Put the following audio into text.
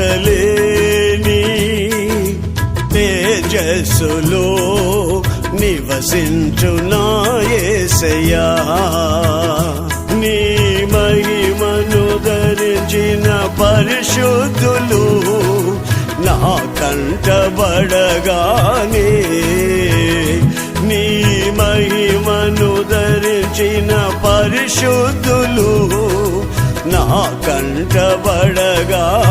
చూడలేని తేజస్సులో నివసించు నా యేసయ్యా. నీ మహిమను ధరించిన పరిశుద్ధులు నా కంటబడగానే, నీ మహిమను ధరించిన పరిశుద్ధులు నా కంటబడగానే